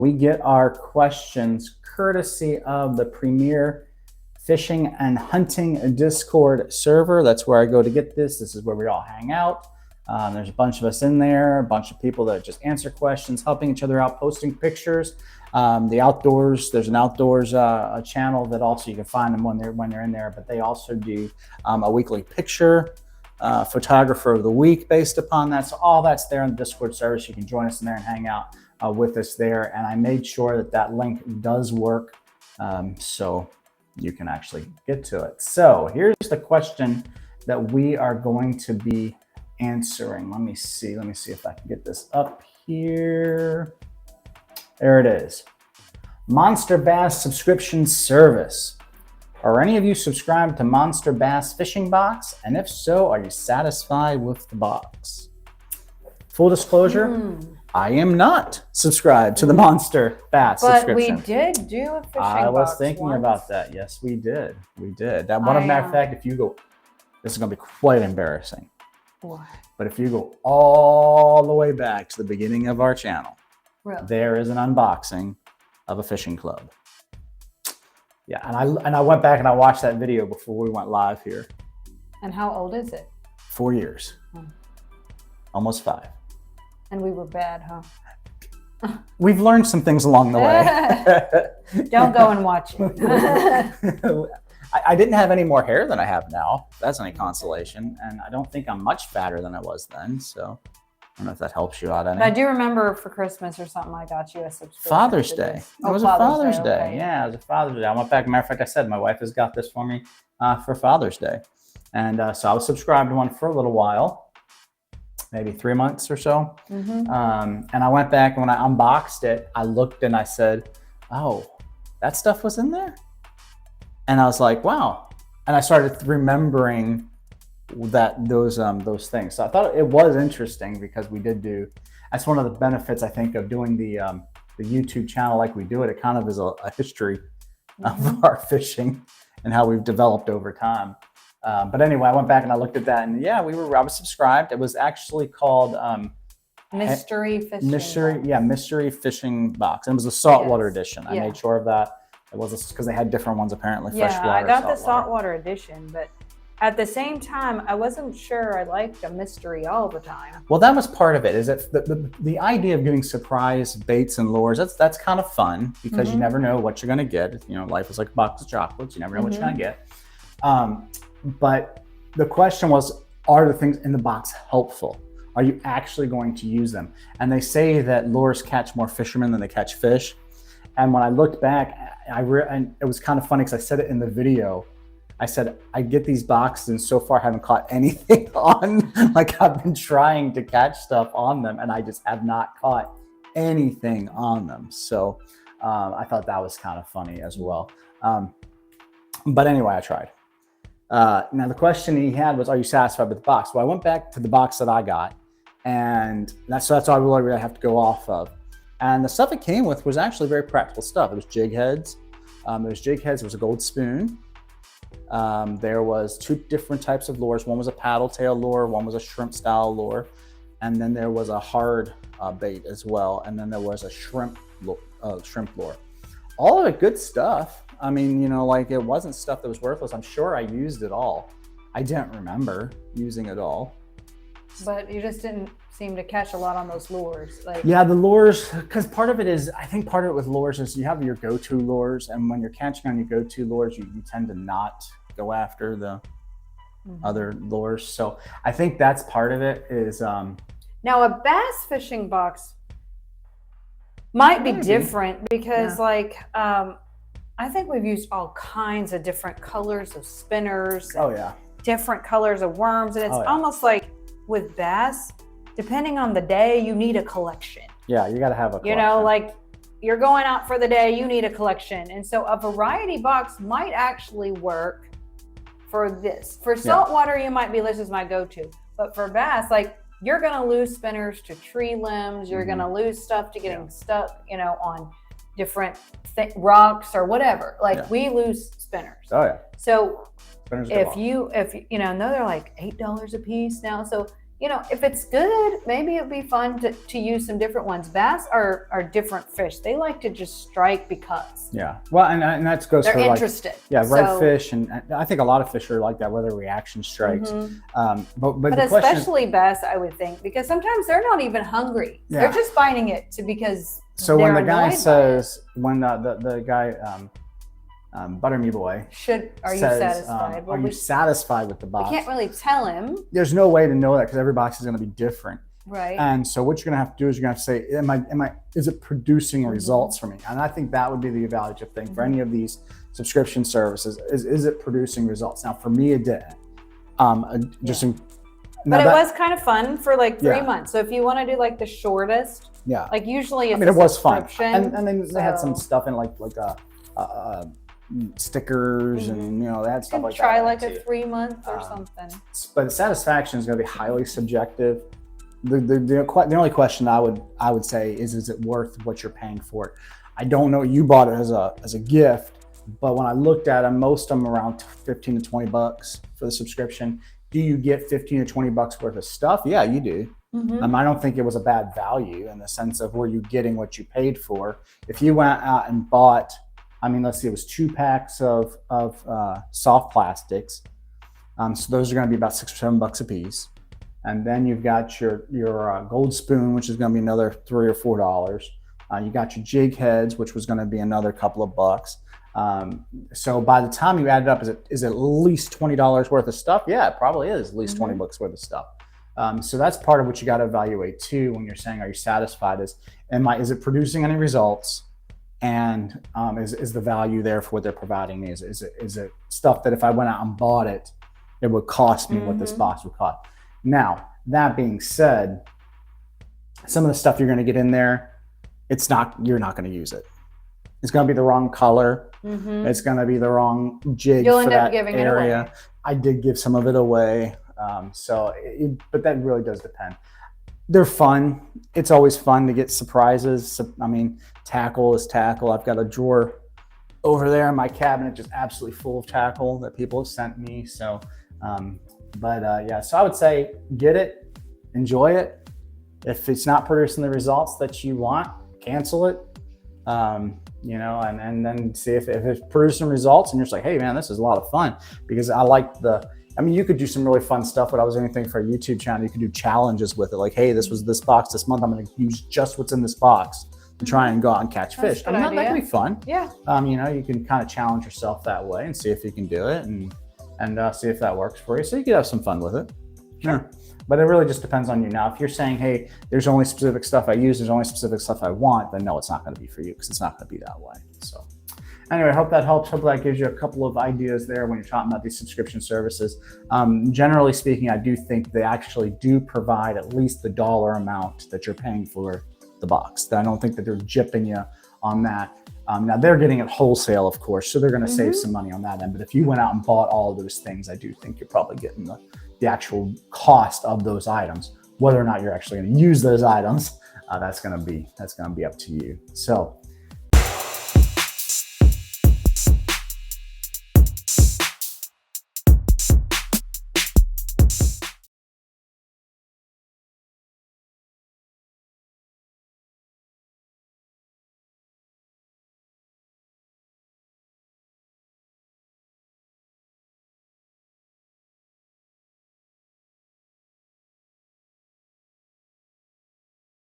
We get our questions courtesy of the Premier Fishing and Hunting Discord server. That's where I go to get this. This is where we all hang out. There's a bunch of us in there, a bunch of people that just answer questions, helping each other out, posting pictures. The outdoors, there's an outdoors a channel that also you can find them when they're in there, but they also do a weekly picture photographer of the week based upon that. So all that's there in the Discord service. You can join us in there and hang out with us there. And I made sure that that link does work so you can actually get to it. So here's the question that we are going to be answering. Let me see if I can get this up here. There it is. Monster Bass subscription service. Are any of you subscribed to Monster Bass Fishing Box? And if so, are you satisfied with the box? Full disclosure, I am not subscribed to the Monster Bass subscription. But we did do a fishing box. I was thinking about that. Yes, we did. We did. That one, matter of fact, if you go, this is going to be quite embarrassing. What? But if you go all the way back to the beginning of our channel, really? There is an unboxing of a fishing club. Yeah, and I went back and I watched that video before we went live here. And how old is it? 4 years. Almost 5. And we were bad, huh? We've learned some things along the way. Don't go and watch it. I didn't have any more hair than I have now. If that's any consolation. And I don't think I'm much fatter than I was then. So I don't know if that helps you out any. But I do remember for Christmas or something, I got you a subscription. Father's Day. Oh, it was a Father's Day. Okay. Yeah, it was a Father's Day. I went back. Matter of fact, I said my wife has got this for me for Father's Day. And so I was subscribed to one for a little while, maybe 3 months or so. And I went back and when I unboxed it, I looked and I said, oh, that stuff was in there? And I was like, wow. And I started remembering that those things. So I thought it was interesting because we did do, that's one of the benefits I think of doing the YouTube channel like we do it. It kind of is a history of our fishing and how we've developed over time. But anyway, I went back and I looked at that and yeah, I was subscribed. It was actually called Mystery Fishing. Mystery Fishing Box. And it was a saltwater edition. I made sure of that. It was because they had different ones apparently. Yeah, I got the saltwater edition, but at the same time, I wasn't sure I liked a mystery all the time. Well, that was part of it. Is it the idea of getting surprise baits and lures? That's kind of fun because you never know what you're going to get. You know, life is like a box of chocolates. You never know what you're going to get. But the question was, are the things in the box helpful? Are you actually going to use them? And they say that lures catch more fishermen than they catch fish. And when I looked back, and it was kind of funny because I said it in the video. I said, I get these boxes and so far haven't caught anything on. Like I've been trying to catch stuff on them and I just have not caught anything on them. So I thought that was kind of funny as well. But anyway, I tried. Now the question he had was, are you satisfied with the box? Well, I went back to the box that I got and that's all I really have to go off of. And the stuff it came with was actually very practical stuff. It was jig heads. There was a gold spoon. There was 2 different types of lures. One was a paddle tail lure, one was a shrimp style lure. And then there was a hard bait as well. And then there was a shrimp lure. All of it good stuff. I mean, you know, like it wasn't stuff that was worthless. I'm sure I used it all. I didn't remember using it all. But you just didn't seem to catch a lot on those lures. Yeah, the lures, because part of it is, I think part of it with lures is you have your go-to lures, and when you're catching on your go-to lures, you tend to not go after the other lures. So I think that's part of it is... Now a bass fishing box might be different because I think we've used all kinds of different colors of spinners. Different colors of worms. And it's almost like with bass, depending on the day, you need a collection. Yeah, you got to have a collection. You know, like you're going out for the day, you need a collection. And so a variety box might actually work for this. For saltwater, you might be, this is my go-to. But for bass, like you're going to lose spinners to tree limbs. You're going to lose stuff to getting stuck, you know, on different rocks or whatever. Like we lose spinners. So if you know, they're like $8 a piece now. So you know, if it's good, maybe it'd be fun to use some different ones. Bass are different fish. They like to just strike because. Yeah. Well, and that goes they're for interested. like, redfish, and I think a lot of fish are like that, whether reaction strikes. But the especially bass, I would think, because sometimes they're not even hungry. Yeah. They're just finding it because. So when the guy says, when the guy, Butter Me Boy, are you satisfied? Are you satisfied with the box? I can't really tell him. There's no way to know that because every box is going to be different. Right. And so what you're going to have to do is you're going to have to say, is it producing results for me? And I think that would be the evaluative thing for any of these subscription services. Is it producing results? Now, for me, it didn't. But it was kind of fun for like 3 months. So if you want to do like the shortest, like usually it's it was fun. And then they had some stuff in like stickers and they had stuff like that. Try like a 3 month or something. But the satisfaction is going to be highly subjective. The only question I would say is it worth what you're paying for it? I don't know. You bought it as a gift, but when I looked at them, most of them around $15 to $20 for the subscription. Do you get $15 to $20 worth of stuff? Yeah, you do. I don't think it was a bad value in the sense of were you getting what you paid for. If you went out and bought, let's see, it was 2 packs of soft plastics. So those are going to be about $6 or $7 a piece. And then you've got your gold spoon, which is going to be another $3 or $4. You got your jig heads, which was going to be another couple of bucks. So by the time you add it up, is it at least $20 worth of stuff? Yeah, it probably is at least $20 worth of stuff. So that's part of what you got to evaluate too when you're saying, are you satisfied? Is it producing any results? And is the value there for what they're providing me? Is it stuff that if I went out and bought it, it would cost me what this box would cost? Now, that being said, some of the stuff you're going to get in there, you're not going to use it. It's going to be the wrong color. It's going to be the wrong jig for that area. I did give some of it away. But that really does depend. They're fun. It's always fun to get surprises. Tackle is tackle. I've got a drawer over there in my cabinet just absolutely full of tackle that people have sent me. So, so I would say get it, enjoy it. If it's not producing the results that you want, cancel it. And then see if it's producing results and you're just like, hey man, this is a lot of fun because I like you could do some really fun stuff. But I was anything for a YouTube channel, you could do challenges with it. Like, hey, this was this box this month. I'm going to use just what's in this box to try and go out and catch fish. That could be fun. Yeah. You can kind of challenge yourself that way and see if you can do it and see if that works for you. So you could have some fun with it. Sure. But it really just depends on you. Now, if you're saying, hey, there's only specific stuff I use, there's only specific stuff I want, then no, it's not going to be for you because it's not going to be that way. So anyway, I hope that helps. Hope that gives you a couple of ideas there when you're talking about these subscription services. Generally speaking, I do think they actually do provide at least the dollar amount that you're paying for the box. I don't think that they're gypping you on that. Now, they're getting it wholesale, of course, so they're going to save some money on that end. But if you went out and bought all of those things, I do think you're probably getting the actual cost of those items. Whether or not you're actually going to use those items, that's going to be up to you. So